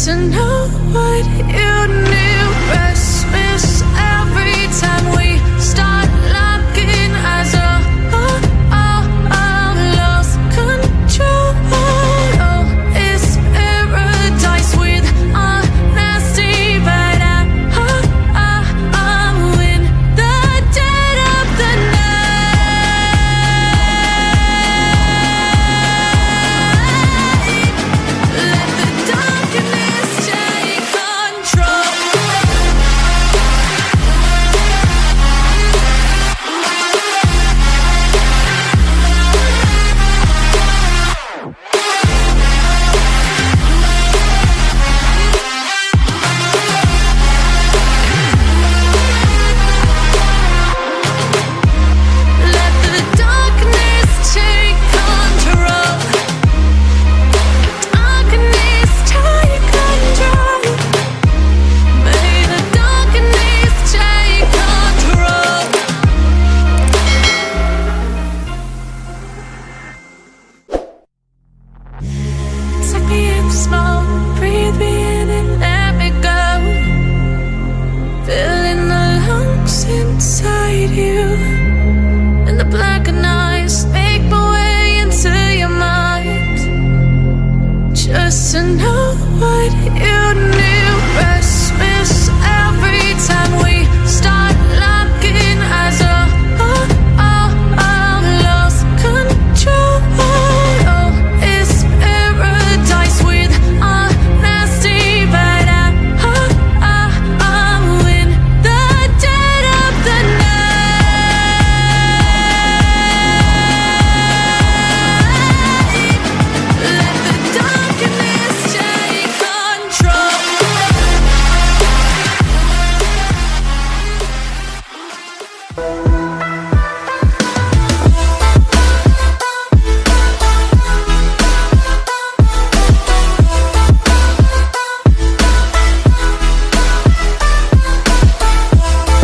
to know what you knew. Restless every time we start locking eyes. Lost control. Oh, it's paradise with honesty, but I'm in the dead of the night. Let the darkness take control. Let the darkness take control. Darkness take control. May the darkness take control. Take me in small, breathe me in and let me go. Filling the lungs inside you, and the blackened eyes make my way into your mind. Just to know what you knew.